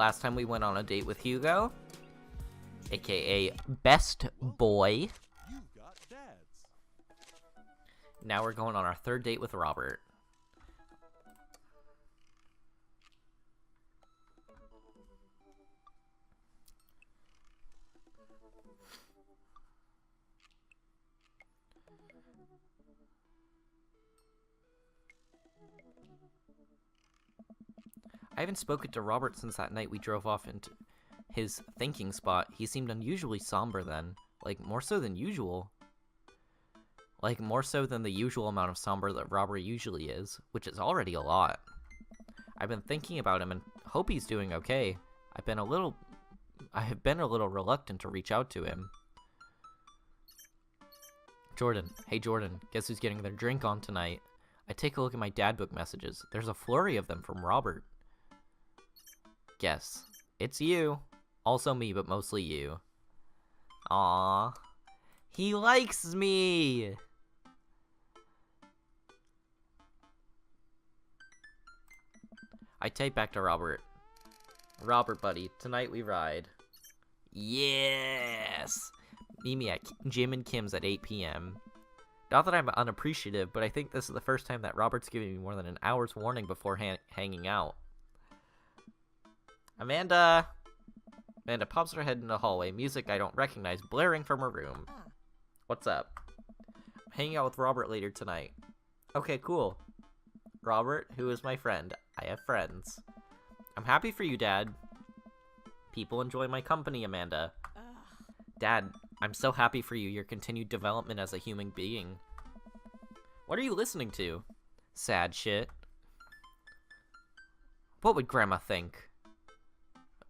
Last time we went on a date with Hugo, aka Best Boy. Now we're going on our third date with Robert. I haven't spoken to Robert since that night we drove off into his thinking spot. He seemed unusually somber then. Like, more so than usual. Like, more so than the usual amount of somber that Robert usually is, which is already a lot. I've been thinking about him and hope he's doing okay. I have been a little reluctant to reach out to him. Jordan. Hey Jordan, guess who's getting their drink on tonight? I take a look at my dad book messages. There's a flurry of them from Robert. Guess. It's you. Also me, but mostly you. Aww. He likes me! I type back to Robert. Robert, buddy, tonight we ride. Yes! Meet me at Jim and Kim's at 8 p.m. Not that I'm unappreciative, but I think this is the first time that Robert's giving me more than an hour's warning before hanging out. Amanda pops her head in the hallway, music I don't recognize blaring from her room. What's up? I'm hanging out with Robert later tonight. Okay, cool. Robert, who is my friend. I have friends. I'm happy for you, Dad. People enjoy my company, Amanda. Dad, I'm so happy for you, your continued development as a human being. What are you listening to? Sad shit. What would Grandma think?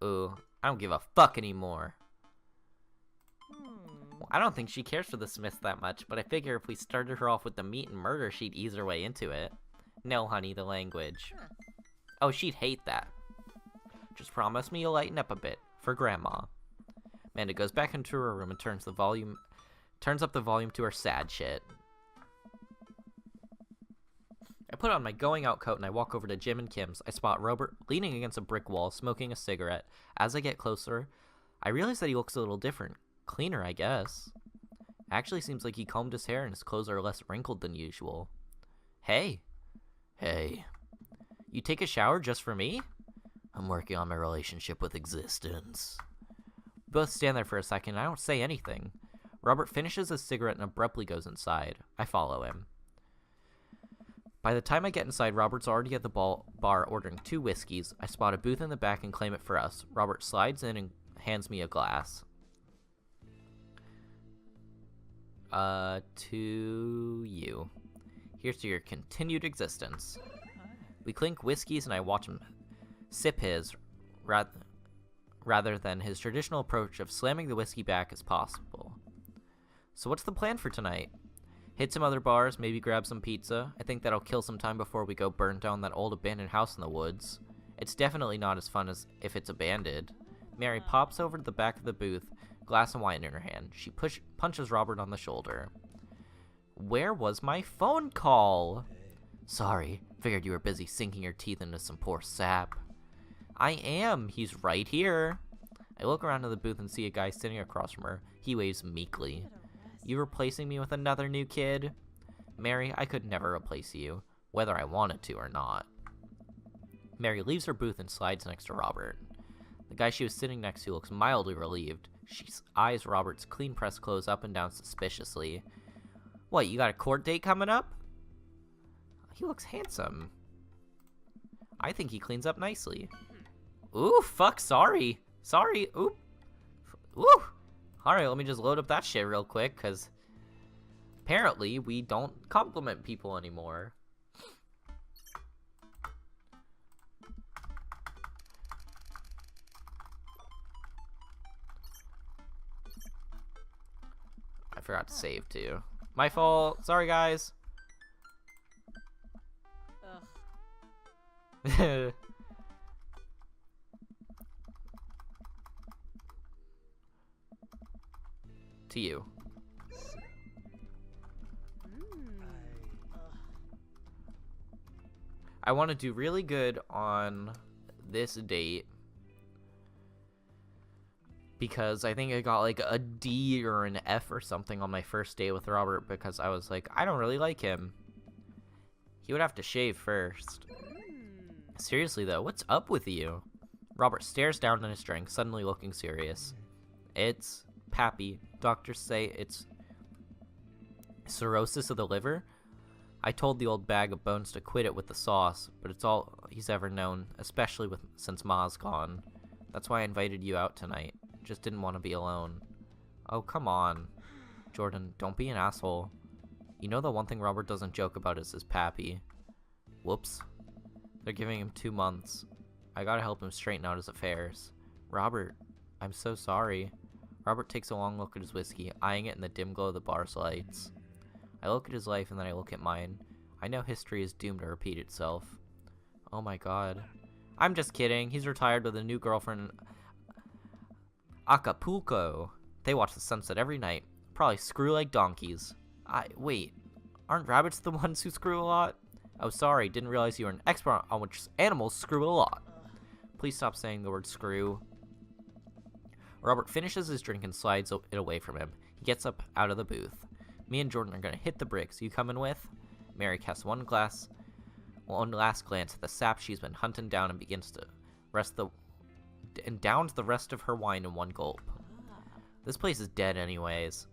Ooh, I don't give a fuck anymore. Well, I don't think she cares for the Smiths that much, but I figure if we started her off with the meat and murder, she'd ease her way into it. No, honey, the language. Oh, she'd hate that. Just promise me you'll lighten up a bit, for Grandma. Amanda goes back into her room and turns up the volume to her sad shit. I put on my going out coat and I walk over to Jim and Kim's. I spot Robert leaning against a brick wall, smoking a cigarette. As I get closer, I realize that he looks a little different. Cleaner, I guess. Actually seems like he combed his hair and his clothes are less wrinkled than usual. Hey. Hey. You take a shower just for me? I'm working on my relationship with existence. We both stand there for a second and I don't say anything. Robert finishes his cigarette and abruptly goes inside. I follow him. By the time I get inside, Robert's already at the bar ordering 2 whiskeys. I spot a booth in the back and claim it for us. Robert slides in and hands me a glass. To you. Here's to your continued existence. We clink whiskeys and I watch him sip his, rather than his traditional approach of slamming the whiskey back as possible. So what's the plan for tonight? Hit some other bars, maybe grab some pizza. I think that'll kill some time before we go burn down that old abandoned house in the woods. It's definitely not as fun as if it's abandoned. Mary pops over to the back of the booth, glass of wine in her hand. She punches Robert on the shoulder. Where was my phone call? Sorry, figured you were busy sinking your teeth into some poor sap. I am. He's right here. I look around to the booth and see a guy sitting across from her. He waves meekly. You replacing me with another new kid? Mary, I could never replace you, whether I wanted to or not. Mary leaves her booth and slides next to Robert. The guy she was sitting next to looks mildly relieved. She eyes Robert's clean-pressed clothes up and down suspiciously. What, you got a court date coming up? He looks handsome. I think he cleans up nicely. Ooh, fuck, sorry. Sorry, oop. Ooh. Alright, let me just load up that shit real quick, because apparently we don't compliment people anymore. I forgot to save, too. My fault. Sorry, guys. To you. I want to do really good on this date because I think I got like a D or an F or something on my first day with Robert because I was like, I don't really like him. He would have to shave first. Seriously though, what's up with you? Robert stares down at his drink, suddenly looking serious. It's Pappy. Doctors say it's cirrhosis of the liver. I told the old bag of bones to quit it with the sauce, but it's all he's ever known, especially since Ma's gone. That's why I invited you out tonight. Just didn't want to be alone. Oh, come on. Jordan, don't be an asshole. You know the one thing Robert doesn't joke about is his pappy. Whoops. They're giving him 2 months. I gotta help him straighten out his affairs. Robert, I'm so sorry. Robert takes a long look at his whiskey, eyeing it in the dim glow of the bar's lights. I look at his life and then I look at mine. I know history is doomed to repeat itself. Oh my god. I'm just kidding. He's retired with a new girlfriend in Acapulco. They watch the sunset every night. Probably screw like donkeys. Wait. Aren't rabbits the ones who screw a lot? Oh, sorry. Didn't realize you were an expert on which animals screw a lot. Please stop saying the word screw. Robert finishes his drink and slides it away from him. He gets up out of the booth. Me and Jordan are gonna hit the bricks. You coming with? Mary casts one last glance at the sap she's been hunting down and begins to downs the rest of her wine in one gulp. This place is dead anyways.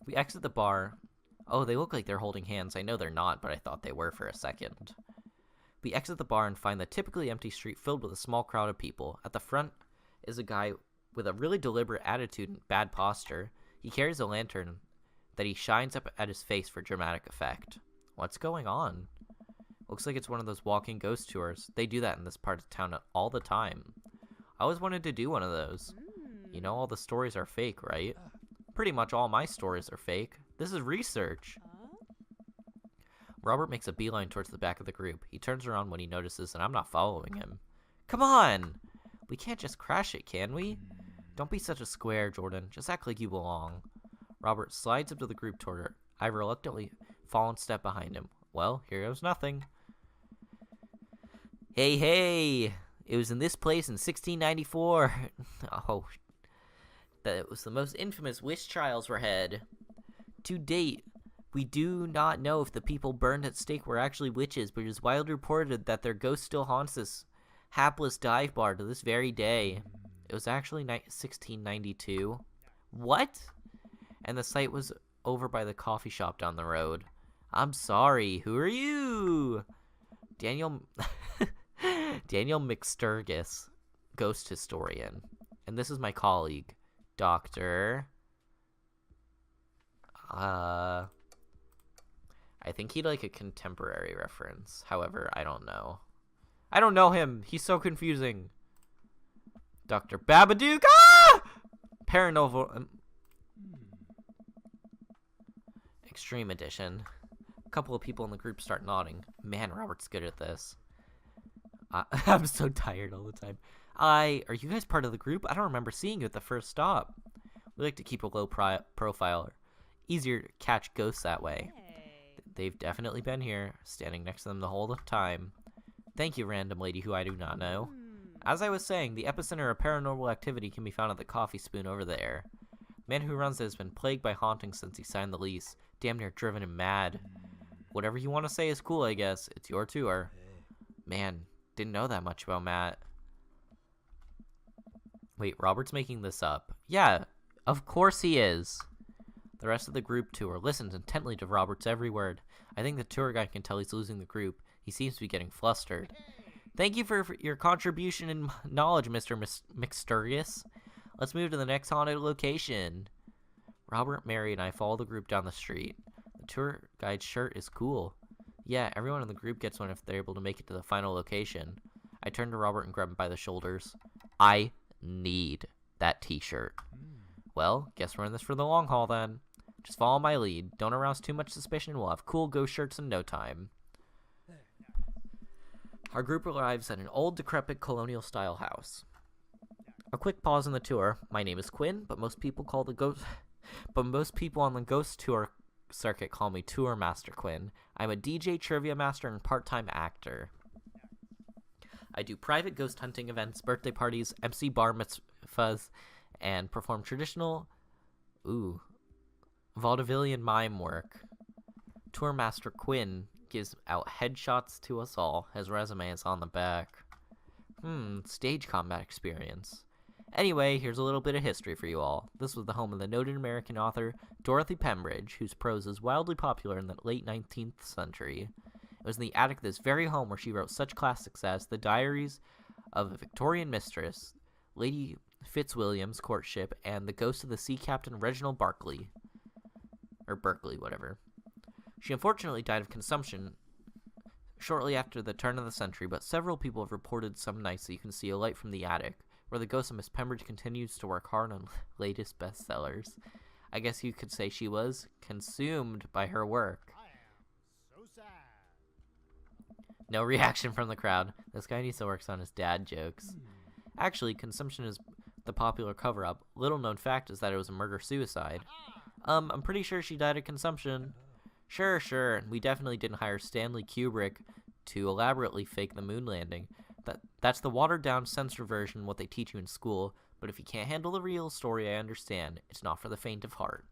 We exit the bar. Oh, they look like they're holding hands. I know they're not, but I thought they were for a second. We exit the bar and find the typically empty street filled with a small crowd of people. At the front is a guy with a really deliberate attitude and bad posture. He carries a lantern that he shines up at his face for dramatic effect. What's going on? Looks like it's one of those walking ghost tours. They do that in this part of town all the time. I always wanted to do one of those. You know, all the stories are fake, right? Pretty much all my stories are fake. This is research. Robert makes a beeline towards the back of the group. He turns around when he notices that I'm not following him. Come on! We can't just crash it, can we? Don't be such a square, Jordan. Just act like you belong. Robert slides up to the group toward her. I reluctantly fall and step behind him. Well, here goes nothing. Hey! It was in this place in 1694. Oh, that it was the most infamous witch trials were had. To date, we do not know if the people burned at stake were actually witches, but it is widely reported that their ghost still haunts this hapless dive bar to this very day. It was actually 1692. What? And the site was over by the coffee shop down the road. I'm sorry, who are you? Daniel McSturgis, ghost historian. And this is my colleague, Dr. I think he'd like a contemporary reference. However, I don't know. I don't know him. He's so confusing. Dr. Babadook. Ah! Paranormal. Extreme Edition. A couple of people in the group start nodding. Man, Robert's good at this. I'm so tired all the time. Are you guys part of the group? I don't remember seeing you at the first stop. We like to keep a low profile. Easier to catch ghosts that way. They've definitely been here, standing next to them the whole time. Thank you, random lady who I do not know. As I was saying, the epicenter of paranormal activity can be found at the coffee spoon over there. The man who runs it has been plagued by hauntings since he signed the lease. Damn near driven him mad. Whatever you want to say is cool, I guess. It's your tour. Man, didn't know that much about Matt. Wait, Robert's making this up. Yeah, of course he is. The rest of the group tour listens intently to Robert's every word. I think the tour guide can tell he's losing the group. He seems to be getting flustered. Thank you for your contribution and knowledge, Mr. McSturgis. Let's move to the next haunted location. Robert, Mary, and I follow the group down the street. The tour guide's shirt is cool. Yeah, everyone in the group gets one if they're able to make it to the final location. I turn to Robert and grab him by the shoulders. I need that t-shirt. Well, guess we're in this for the long haul then. Just follow my lead. Don't arouse too much suspicion. We'll have cool ghost shirts in no time. Our group arrives at an old, decrepit, colonial-style house. A quick pause in the tour. My name is Quinn, but most people on the ghost tour circuit call me Tour Master Quinn. I'm a DJ, trivia master, and part-time actor. I do private ghost hunting events, birthday parties, MC bar mitzvahs, and perform traditional, vaudevillian mime work. Tour Master Quinn gives out headshots to us all. His resume is on the back. Stage combat experience. Anyway, here's a little bit of history for you all. This was the home of the noted American author Dorothy Pembridge, whose prose is wildly popular in the late 19th century. It was in the attic of this very home where she wrote such classics as The Diaries of a Victorian Mistress, Lady Fitzwilliam's Courtship, and The Ghost of the Sea Captain Reginald Barclay. Or Berkeley, whatever. She unfortunately died of consumption shortly after the turn of the century, but several people have reported some nights that you can see a light from the attic, where the ghost of Miss Pembridge continues to work hard on latest bestsellers. I guess you could say she was consumed by her work. I am so sad. No reaction from the crowd. This guy needs to work on his dad jokes. Actually, consumption is the popular cover-up. Little known fact is that it was a murder-suicide. I'm pretty sure she died of consumption. Sure. We definitely didn't hire Stanley Kubrick to elaborately fake the moon landing. That's the watered-down censor version, what they teach you in school. But if you can't handle the real story, I understand. It's not for the faint of heart.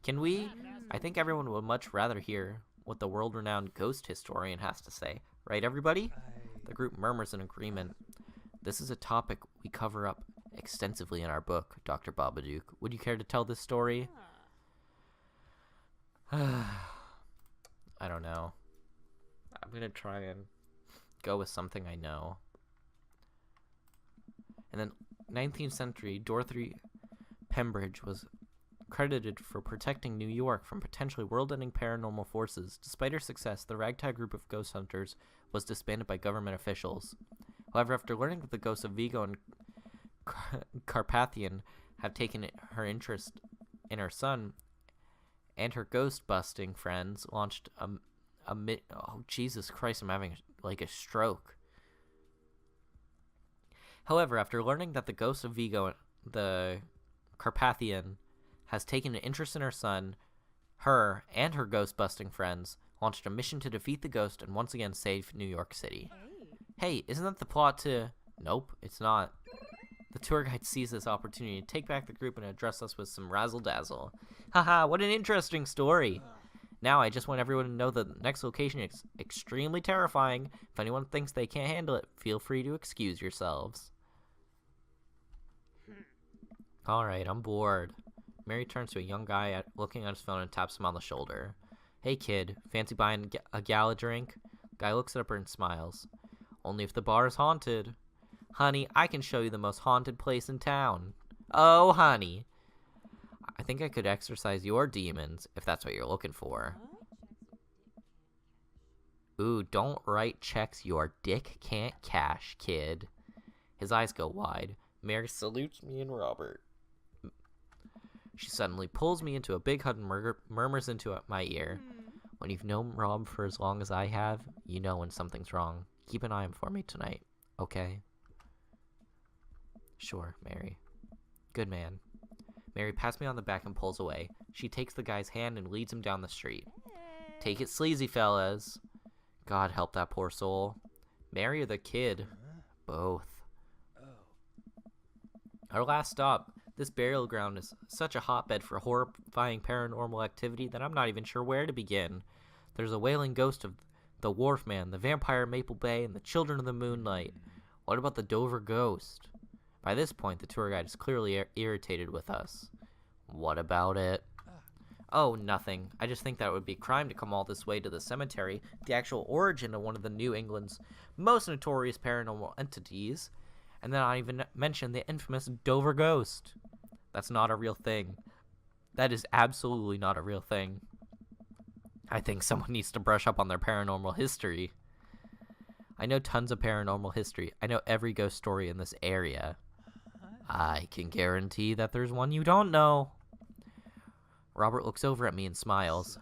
Can we? I think everyone would much rather hear what the world-renowned ghost historian has to say. Right, everybody? The group murmurs in agreement. This is a topic we cover up extensively in our book, Dr. Babadook. Would you care to tell this story? I don't know. I'm gonna try and go with something I know. In the 19th century, Dorothy Pembridge was credited for protecting New York from potentially world-ending paranormal forces. Despite her success, the ragtag group of ghost hunters was disbanded by government officials. However, after learning that the ghosts of Vigo and Carpathian have taken her interest in her son, and her ghost-busting friends launched oh, Jesus Christ, I'm having, a stroke. However, after learning that the ghost of Vigo and the Carpathian has taken an interest in her son, her and her ghost-busting friends launched a mission to defeat the ghost and once again save New York City. Hey, isn't that the plot to... Nope, it's not. The tour guide sees this opportunity to take back the group and address us with some razzle-dazzle. Haha, what an interesting story. Now I just want everyone to know that the next location is extremely terrifying. If anyone thinks they can't handle it, feel free to excuse yourselves. Alright, I'm bored. Mary turns to a young guy looking at his phone and taps him on the shoulder. Hey kid, fancy buying a gal a drink? Guy looks at her and smiles. Only if the bar is haunted. Honey, I can show you the most haunted place in town. Oh, honey. I think I could exorcise your demons, if that's what you're looking for. Ooh, don't write checks your dick can't cash, kid. His eyes go wide. Mary salutes me and Robert. She suddenly pulls me into a big hug and murmurs into my ear. When you've known Rob for as long as I have, you know when something's wrong. Keep an eye on for me tonight, okay? Sure, Mary. Good man. Mary pats me on the back and pulls away. She takes the guy's hand and leads him down the street. Take it sleazy, fellas. God help that poor soul. Mary or the kid? Both. Our last stop. This burial ground is such a hotbed for horrifying paranormal activity that I'm not even sure where to begin. There's a wailing ghost of the Wharf Man, the vampire Maple Bay, and the Children of the Moonlight. What about the Dover Ghost? By this point, the tour guide is clearly irritated with us. What about it? Oh, nothing. I just think that it would be a crime to come all this way to the cemetery, the actual origin of one of the New England's most notorious paranormal entities, and then I even mention the infamous Dover Ghost. That's not a real thing. That is absolutely not a real thing. I think someone needs to brush up on their paranormal history. I know tons of paranormal history. I know every ghost story in this area. I can guarantee that there's one you don't know. Robert looks over at me and smiles.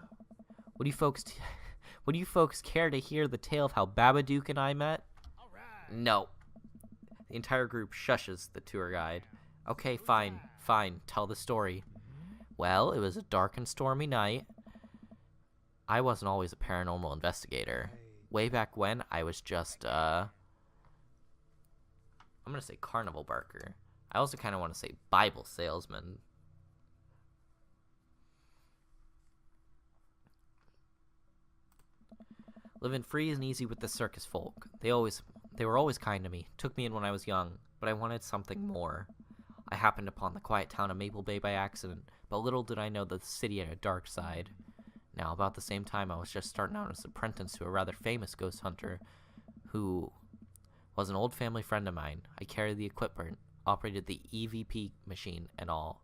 Would you folks care to hear the tale of how Babadook and I met? No. The entire group shushes the tour guide. Okay, fine, tell the story. Well, it was a dark and stormy night. I wasn't always a paranormal investigator. Way back when, I was just, I'm gonna say carnival barker. I also kind of want to say Bible salesman. Living free and easy with the circus folk. They were always kind to me, took me in when I was young, but I wanted something more. I happened upon the quiet town of Maple Bay by accident, but little did I know that the city had a dark side. Now, about the same time, I was just starting out as an apprentice to a rather famous ghost hunter who was an old family friend of mine. I carried the equipment, operated the EVP machine, and all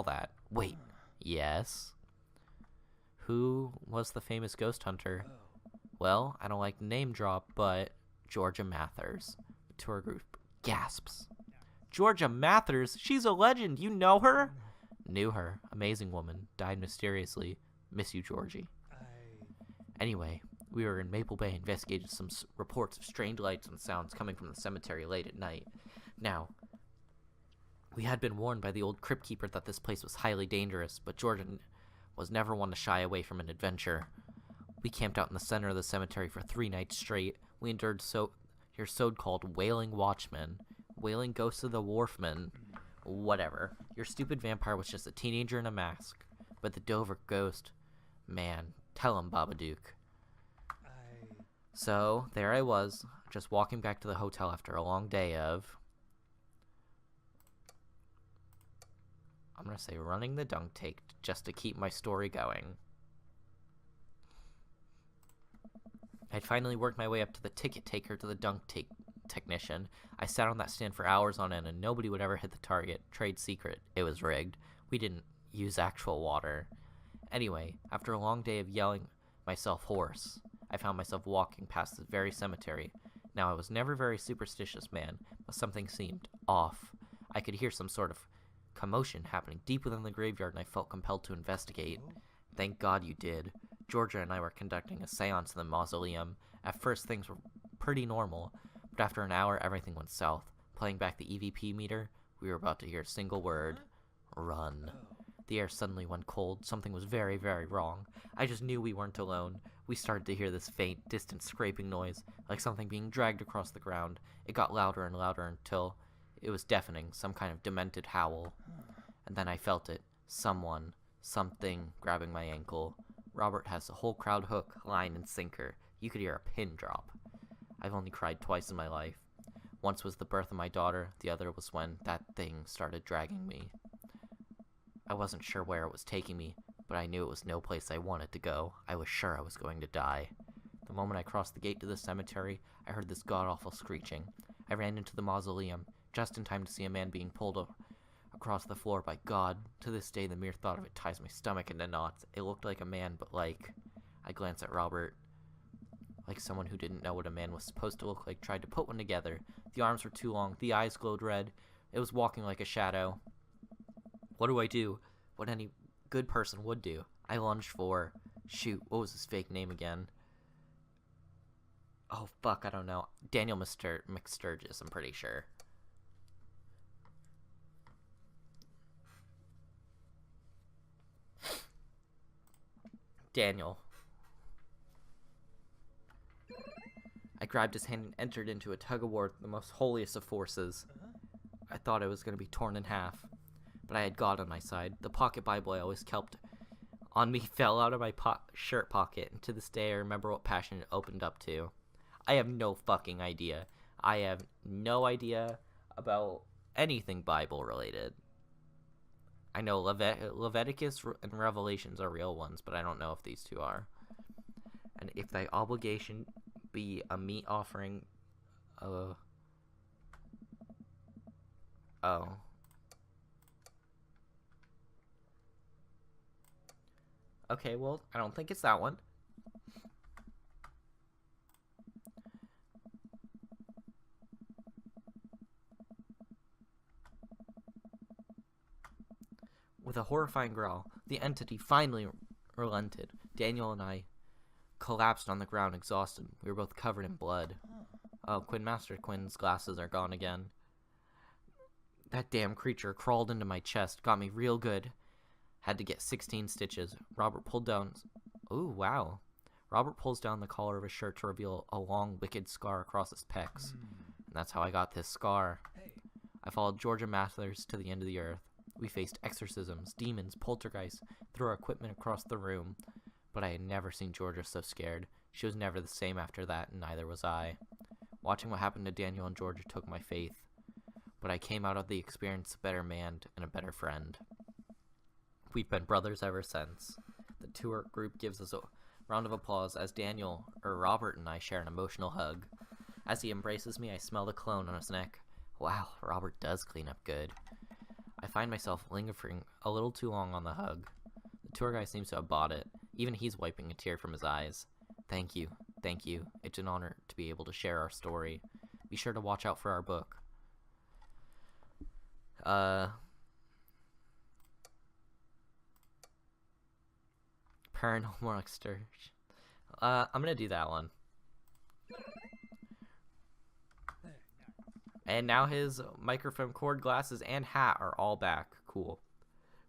that. Wait, yes? Who was the famous ghost hunter? Well, I don't like to name drop, but Georgia Mathers. The tour group gasps. Georgia Mathers? She's a legend. You know her? Knew her. Amazing woman. Died mysteriously. Miss you, Georgie. Anyway, we were in Maple Bay investigating some reports of strange lights and sounds coming from the cemetery late at night. Now, we had been warned by the old crypt keeper that this place was highly dangerous, but Georgia was never one to shy away from an adventure. We camped out in the center of the cemetery for 3 nights straight. We endured your so-called wailing watchmen, wailing ghosts of the wharfmen, whatever. Your stupid vampire was just a teenager in a mask, but the Dover ghost, man, tell him, Babadook. So, there I was, just walking back to the hotel after a long day of, I'm gonna say running the dunk take just to keep my story going. I'd finally worked my way up to the ticket taker to the dunk take technician. I sat on that stand for hours on end and nobody would ever hit the target. Trade secret. It was rigged. We didn't use actual water. Anyway, after a long day of yelling myself hoarse, I found myself walking past this very cemetery. Now, I was never a very superstitious man, but something seemed off. I could hear some sort of commotion happening deep within the graveyard and I felt compelled to investigate. Thank God you did. Georgia and I were conducting a seance in the mausoleum. At first, things were pretty normal, but after an hour, everything went south. Playing back the EVP meter, we were about to hear a single word. Run. The air suddenly went cold. Something was very, very wrong. I just knew we weren't alone. We started to hear this faint, distant scraping noise, like something being dragged across the ground. It got louder and louder until it was deafening, some kind of demented howl. And then I felt it. Something grabbing my ankle. Robert has the whole crowd hook, line, and sinker. You could hear a pin drop. I've only cried twice in my life. Once was the birth of my daughter, the other was when that thing started dragging me. I wasn't sure where it was taking me, but I knew it was no place I wanted to go. I was sure I was going to die. The moment I crossed the gate to the cemetery, I heard this god-awful screeching. I ran into the mausoleum, just in time to see a man being pulled across the floor by God. To this day, the mere thought of it ties my stomach into knots. It looked like a man, but like... I glanced at Robert. Like someone who didn't know what a man was supposed to look like tried to put one together. The arms were too long. The eyes glowed red. It was walking like a shadow. What do I do? What any good person would do. I lunged for... Shoot, what was his fake name again? Oh, fuck, I don't know. Daniel McSturgis, I'm pretty sure. Daniel. I grabbed his hand and entered into a tug-of-war with the most holiest of forces. I thought I was going to be torn in half, but I had God on my side. The pocket Bible I always kept on me fell out of my shirt pocket, and to this day I remember what passion it opened up to. I have no fucking idea. I have no idea about anything Bible-related. I know Leviticus and Revelations are real ones, but I don't know if these two are. And if thy obligation be a meat offering, oh. Okay, well, I don't think it's that one. With a horrifying growl, the entity finally relented. Daniel and I collapsed on the ground, exhausted. We were both covered in blood. Oh, Master Quinn's glasses are gone again. That damn creature crawled into my chest, got me real good. Had to get 16 stitches. Robert pulled down... Ooh, wow. Robert pulls down the collar of his shirt to reveal a long, wicked scar across his pecs. And that's how I got this scar. I followed Georgia Mathers to the end of the earth. We faced exorcisms, demons, poltergeists, threw our equipment across the room. But I had never seen Georgia so scared. She was never the same after that, and neither was I. Watching what happened to Daniel and Georgia took my faith. But I came out of the experience a better man and a better friend. We've been brothers ever since. The tour group gives us a round of applause as Robert and I share an emotional hug. As he embraces me, I smell the cologne on his neck. Wow, Robert does clean up good. I find myself lingering a little too long on the hug. The tour guide seems to have bought it. Even he's wiping a tear from his eyes. Thank you. Thank you. It's an honor to be able to share our story. Be sure to watch out for our book. Paranormal Excursion. I'm gonna do that one. And now his microphone cord, glasses, and hat are all back. Cool.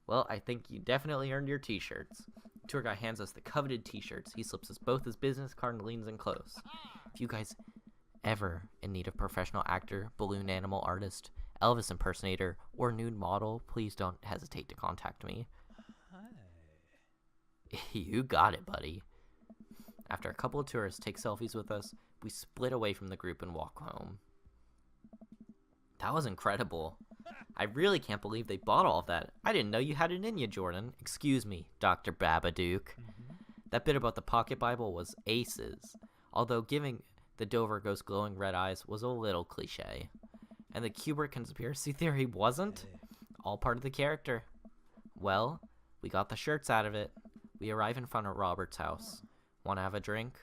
Well, I think you definitely earned your t-shirts. The tour guy hands us the coveted t-shirts. He slips us both his business card and leans in close. If you guys ever in need of professional actor, balloon animal artist, Elvis impersonator, or nude model, please don't hesitate to contact me. You got it, buddy. After a couple of tourists take selfies with us, we split away from the group and walk home. That was incredible. I really can't believe they bought all of that. I didn't know you had it in you, Jordan. Excuse me, Dr. Babadook. That bit about the pocket Bible was aces, although giving the Dover ghost glowing red eyes was a little cliche. And the Kubrick conspiracy theory wasn't? All part of the character. Well, we got the shirts out of it. We arrive in front of Robert's house. Want to have a drink?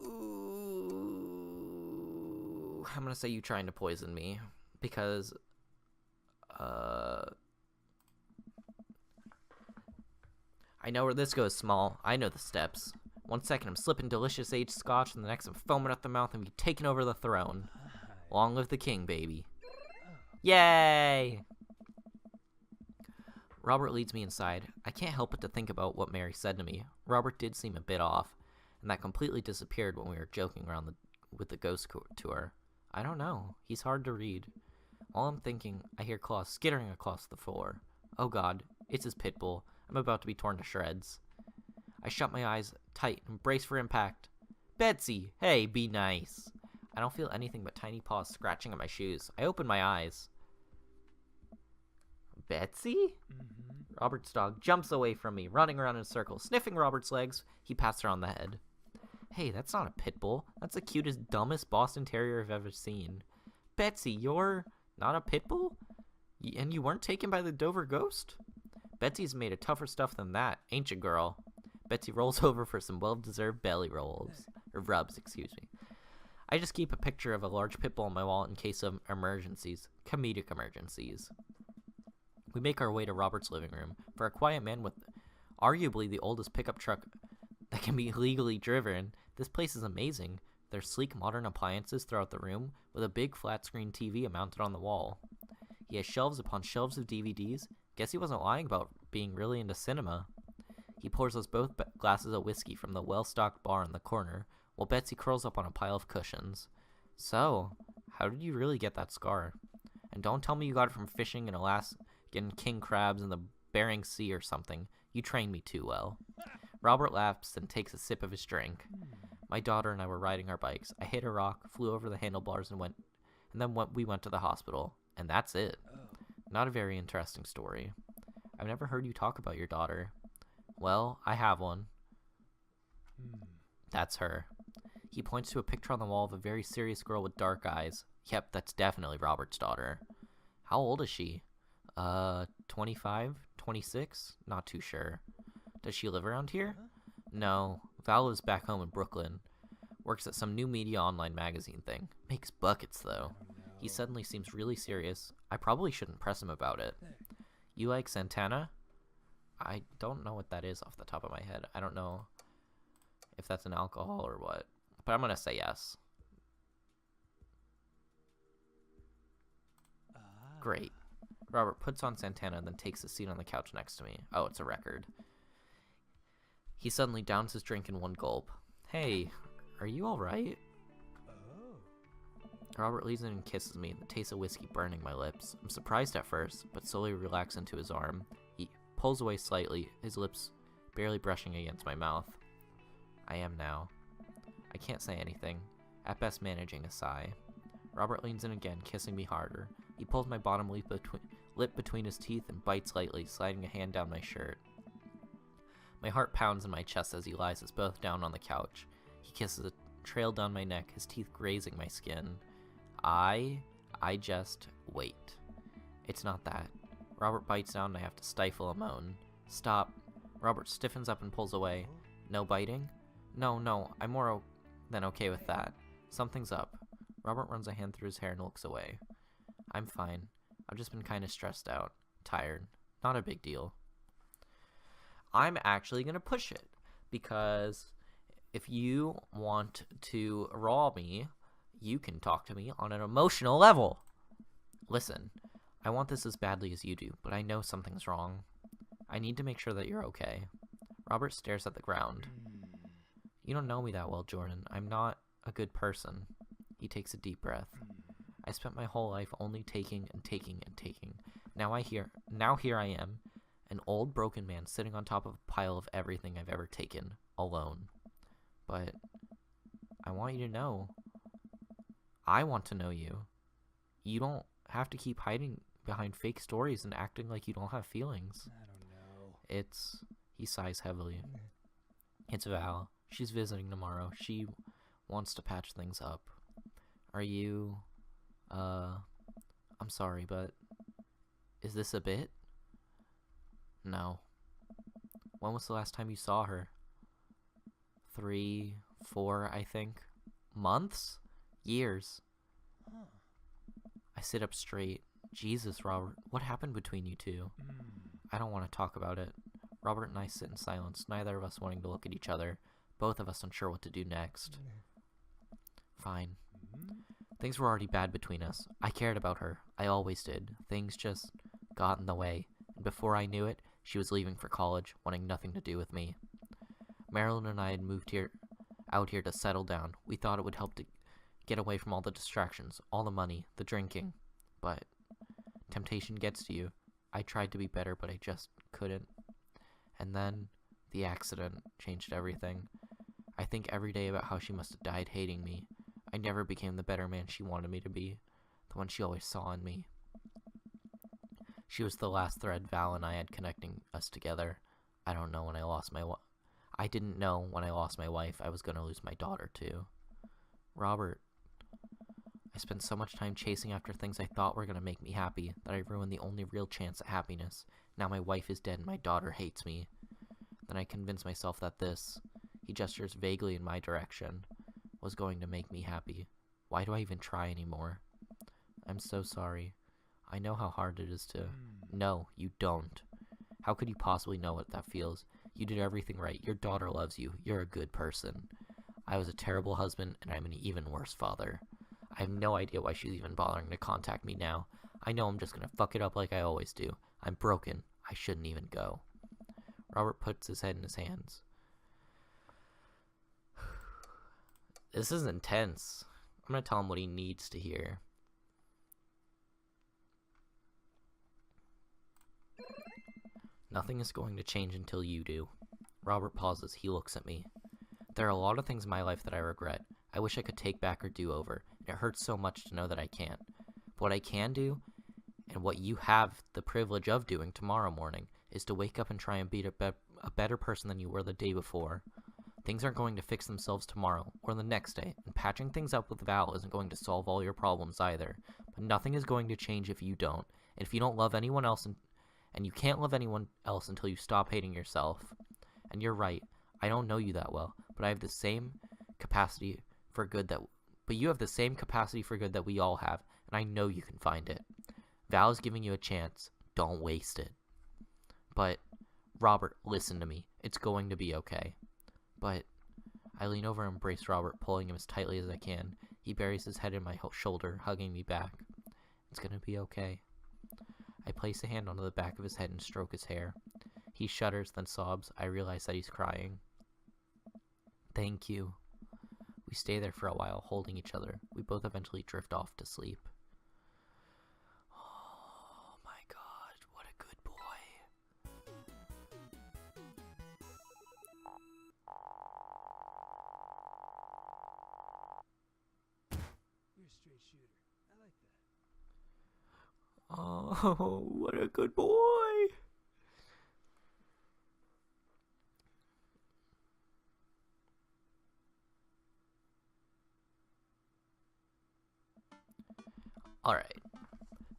Ooh, I'm going to say you trying to poison me. Because, I know where this goes, Small. I know the steps. 1 second, I'm slipping delicious aged scotch, and the next, I'm foaming at the mouth and be taking over the throne. Long live the king, baby. Yay! Robert leads me inside. I can't help but to think about what Mary said to me. Robert did seem a bit off, and that completely disappeared when we were joking around with the ghost tour. I don't know. He's hard to read. While I'm thinking, I hear claws skittering across the floor. Oh god, it's his pit bull. I'm about to be torn to shreds. I shut my eyes tight and brace for impact. Betsy! Hey, be nice! I don't feel anything but tiny paws scratching at my shoes. I open my eyes. Betsy? Robert's dog jumps away from me, running around in a circle. Sniffing Robert's legs, he pats her on the head. Hey, that's not a pit bull. That's the cutest, dumbest Boston Terrier I've ever seen. Betsy, you're not a pit bull? And you weren't taken by the Dover ghost? Betsy's made of tougher stuff than that, ain't you, girl? Betsy rolls over for some well-deserved belly rolls. Or rubs, excuse me. I just keep a picture of a large pit bull on my wall in case of emergencies. Comedic emergencies. We make our way to Robert's living room. For a quiet man with arguably the oldest pickup truck that can be legally driven, this place is amazing. There's sleek modern appliances throughout the room, with a big flat-screen TV mounted on the wall. He has shelves upon shelves of DVDs. Guess he wasn't lying about being really into cinema. He pours us both glasses of whiskey from the well-stocked bar in the corner, while Betsy curls up on a pile of cushions. So, how did you really get that scar? And don't tell me you got it from fishing in Alaska, getting king crabs in the Bering Sea or something. You trained me too well. Robert laughs and takes a sip of his drink. My daughter and I were riding our bikes. I hit a rock, flew over the handlebars, and we went to the hospital. And that's it. Not a very interesting story. I've never heard you talk about your daughter. Well, I have one. That's her. He points to a picture on the wall of a very serious girl with dark eyes. Yep, that's definitely Robert's daughter. How old is she? 25? 26? Not too sure. Does she live around here? No. Val lives back home in Brooklyn. Works at some new media online magazine thing. Makes buckets, though. He suddenly seems really serious. I probably shouldn't press him about it. You like Santana? I don't know what that is off the top of my head. I don't know if that's an alcohol or what. But I'm gonna say yes. Great. Robert puts on Santana and then takes a seat on the couch next to me. Oh, it's a record. He suddenly downs his drink in one gulp. Hey, are you alright? Robert leans in and kisses me, the taste of whiskey burning my lips. I'm surprised at first, but slowly relax into his arm. He pulls away slightly, his lips barely brushing against my mouth. I am now. I can't say anything, at best managing a sigh. Robert leans in again, kissing me harder. He pulls my bottom lip between his teeth and bites lightly, sliding a hand down my shirt. My heart pounds in my chest as he lies us both down on the couch. He kisses a trail down my neck, his teeth grazing my skin. I just wait. It's not that. Robert bites down and I have to stifle a moan. Stop. Robert stiffens up and pulls away. No biting? No, I'm more than okay with that. Something's up. Robert runs a hand through his hair and looks away. I'm fine. I've just been kind of stressed out. Tired. Not a big deal. I'm actually going to push it, because if you want to raw me, you can talk to me on an emotional level. Listen, I want this as badly as you do, but I know something's wrong. I need to make sure that you're okay. Robert stares at the ground. You don't know me that well, Jordan. I'm not a good person. He takes a deep breath. I spent my whole life only taking and taking and taking. Now here I am, an old broken man sitting on top of a pile of everything I've ever taken, alone. But I want you to know. I want to know you. You don't have to keep hiding behind fake stories and acting like you don't have feelings. I don't know. He sighs heavily. It's Val. She's visiting tomorrow. She wants to patch things up. Are you, I'm sorry, but is this a bit? No. When was the last time you saw her? 3, 4, I think. Months? Years. Huh. I sit up straight. Jesus, Robert, what happened between you two? I don't want to talk about it. Robert and I sit in silence, neither of us wanting to look at each other, both of us unsure what to do next. Fine. Things were already bad between us. I cared about her. I always did. Things just got in the way, and before I knew it, she was leaving for college, wanting nothing to do with me. Marilyn and I had moved out here to settle down. We thought it would help to get away from all the distractions, all the money, the drinking. But temptation gets to you. I tried to be better, but I just couldn't. And then the accident changed everything. I think every day about how she must have died hating me. I never became the better man she wanted me to be, the one she always saw in me. She was the last thread Val and I had connecting us together. I didn't know when I lost my wife I was going to lose my daughter too. Robert, I spent so much time chasing after things I thought were going to make me happy that I ruined the only real chance at happiness. Now my wife is dead and my daughter hates me. Then I convinced myself that this, he gestures vaguely in my direction, was going to make me happy. Why do I even try anymore? I'm so sorry. I know how hard it is to... No, you don't. How could you possibly know what that feels? You did everything right. Your daughter loves you. You're a good person. I was a terrible husband, and I'm an even worse father. I have no idea why she's even bothering to contact me now. I know I'm just gonna fuck it up like I always do. I'm broken. I shouldn't even go. Robert puts his head in his hands. This is intense. I'm gonna tell him what he needs to hear. Nothing is going to change until you do. Robert pauses. He looks at me. There are a lot of things in my life that I regret. I wish I could take back or do over. And it hurts so much to know that I can't. But what I can do, and what you have the privilege of doing tomorrow morning, is to wake up and try and be a better person than you were the day before. Things aren't going to fix themselves tomorrow or the next day, and patching things up with Val isn't going to solve all your problems either. But nothing is going to change if you don't. And if you don't love anyone else, and you can't love anyone else until you stop hating yourself. And you're right, I don't know you that well, but I have the same capacity for good but you have the same capacity for good that we all have, and I know you can find it. Val is giving you a chance. Don't waste it. But, Robert, listen to me. It's going to be okay. But, I lean over and embrace Robert, pulling him as tightly as I can. He buries his head in my shoulder, hugging me back. It's gonna be okay. I place a hand onto the back of his head and stroke his hair. He shudders, then sobs. I realize that he's crying. Thank you. We stay there for a while, holding each other. We both eventually drift off to sleep. Oh my god, what a good boy. You're a straight shooter. I like that. Oh, what a good boy. Alright,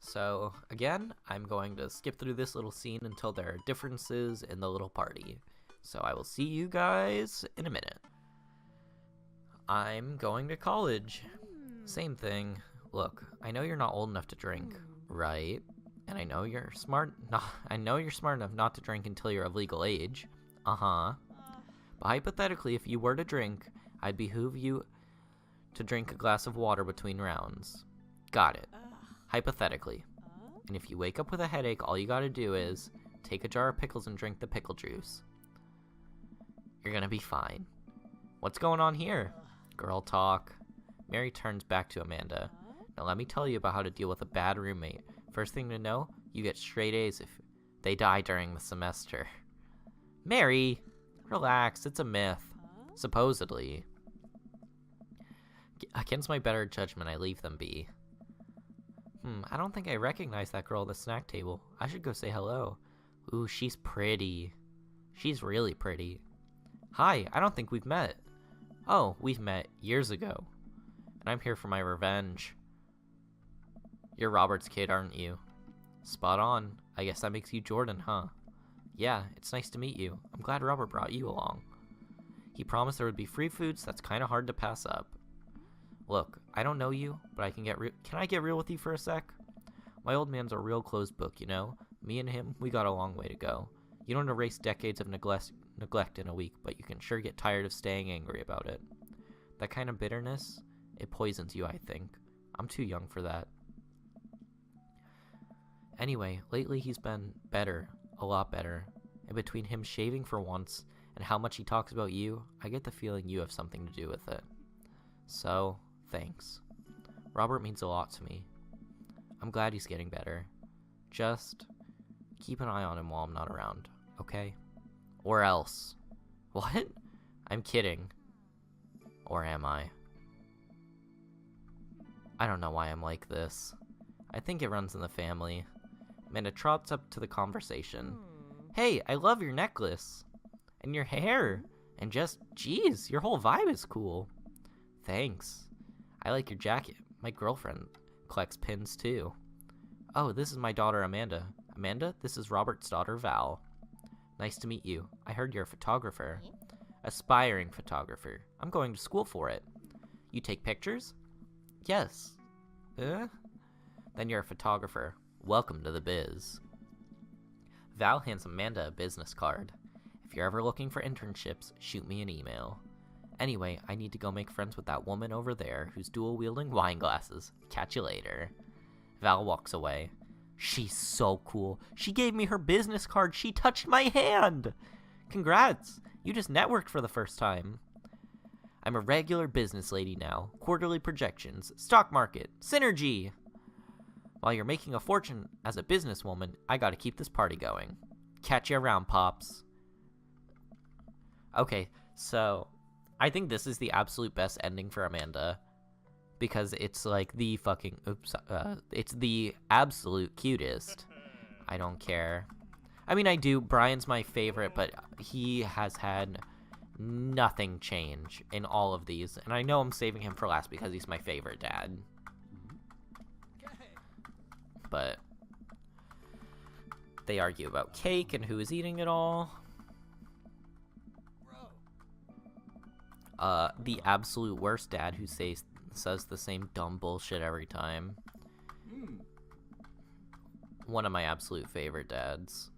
so again, I'm going to skip through this little scene until there are differences in the little party. So I will see you guys in a minute. I'm going to college. Same thing. Look, I know you're not old enough to drink, right? And I know you're smart enough not to drink until you're of legal age. Uh-huh. But hypothetically, if you were to drink, I'd behoove you to drink a glass of water between rounds. Got it. Hypothetically. And if you wake up with a headache, all you gotta do is take a jar of pickles and drink the pickle juice. You're gonna be fine. What's going on here? Girl talk. Mary turns back to Amanda. Now let me tell you about how to deal with a bad roommate. First thing to know, you get straight A's if they die during the semester. Mary! Relax, it's a myth. Supposedly. Against my better judgment, I leave them be. I don't think I recognize that girl at the snack table. I should go say hello. Ooh, she's pretty. She's really pretty. Hi, I don't think we've met. Oh, we've met years ago. And I'm here for my revenge. You're Robert's kid, aren't you? Spot on. I guess that makes you Jordan, huh? Yeah, it's nice to meet you. I'm glad Robert brought you along. He promised there would be free food, so that's kind of hard to pass up. Look, I don't know you, but can I get real with you for a sec? My old man's a real closed book, you know? Me and him, we got a long way to go. You don't erase decades of neglect in a week, but you can sure get tired of staying angry about it. That kind of bitterness, it poisons you, I think. I'm too young for that. Anyway, lately he's been better, a lot better. And between him shaving for once and how much he talks about you, I get the feeling you have something to do with it. So, thanks. Robert means a lot to me. I'm glad he's getting better. Just keep an eye on him while I'm not around, okay? Or else. What? I'm kidding. Or am I? I don't know why I'm like this. I think it runs in the family. Amanda trots up to the conversation. Hey, I love your necklace. And your hair. And just, geez, your whole vibe is cool. Thanks. I like your jacket. My girlfriend collects pins too. Oh, this is my daughter Amanda. Amanda, this is Robert's daughter Val. Nice to meet you. I heard you're a photographer. Aspiring photographer. I'm going to school for it. You take pictures? Yes. Then you're a photographer. Welcome to the biz. Val hands Amanda a business card. If you're ever looking for internships, shoot me an email. Anyway, I need to go make friends with that woman over there who's dual-wielding wine glasses. Catch you later. Val walks away. She's so cool. She gave me her business card. She touched my hand. Congrats. You just networked for the first time. I'm a regular business lady now. Quarterly projections, stock market, synergy. While you're making a fortune as a businesswoman, I gotta keep this party going. Catch you around, Pops. Okay, so I think this is the absolute best ending for Amanda. Because it's like the fucking, it's the absolute cutest. I don't care. I mean, I do. Brian's my favorite, but he has had nothing change in all of these. And I know I'm saving him for last because he's my favorite dad. But they argue about cake and who is eating it all. The absolute worst dad who says the same dumb bullshit every time. One of my absolute favorite dads.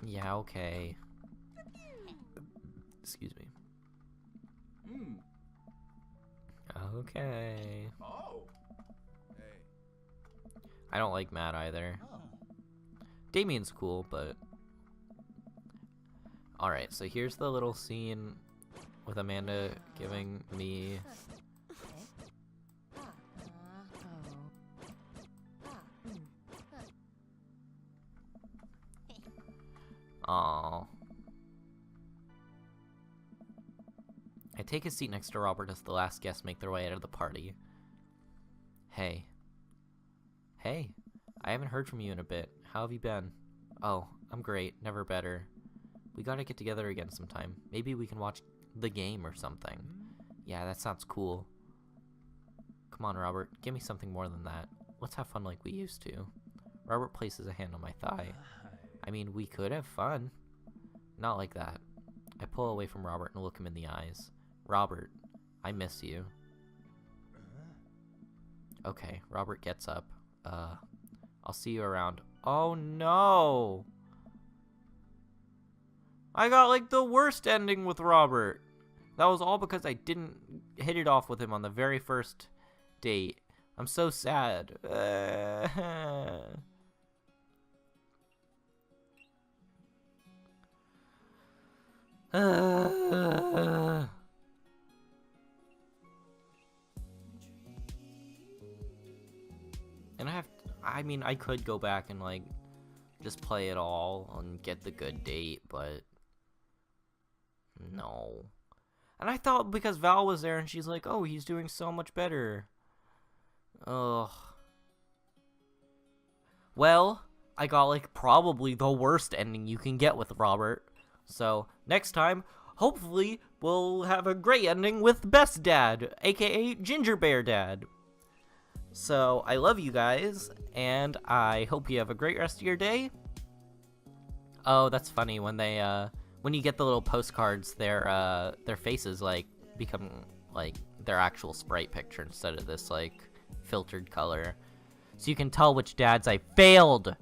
Yeah, okay. Excuse me. Okay. Oh. Hey. I don't like Matt either. Damien's cool, but... Alright, so here's the little scene with Amanda giving me... Aww. I take a seat next to Robert as the last guests make their way out of the party. Hey. Hey, I haven't heard from you in a bit. How have you been? Oh, I'm great. Never better. We gotta get together again sometime. Maybe we can watch the game or something. Yeah, that sounds cool. Come on, Robert. Give me something more than that. Let's have fun like we used to. Robert places a hand on my thigh. I mean, we could have fun. Not like that. I pull away from Robert and look him in the eyes. Robert, I miss you. Okay, Robert gets up. I'll see you around. Oh no! I got like the worst ending with Robert. That was all because I didn't hit it off with him on the very first date. I'm so sad. And I mean, I could go back and, like, just play it all and get the good date, but no. And I thought because Val was there and she's like, oh, he's doing so much better. Ugh. Well, I got, like, probably the worst ending you can get with Robert. So, next time, hopefully, we'll have a great ending with Best Dad, aka Ginger Bear Dad. So, I love you guys, and I hope you have a great rest of your day. Oh, that's funny, when they, when you get the little postcards, their faces, like, become, like, their actual sprite picture instead of this, like, filtered color. So you can tell which dads I failed!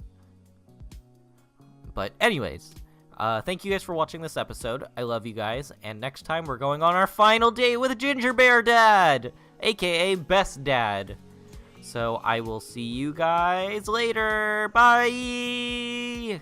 But anyways, thank you guys for watching this episode. I love you guys, and next time we're going on our final date with Ginger Bear Dad, aka Best Dad. So I will see you guys later. Bye!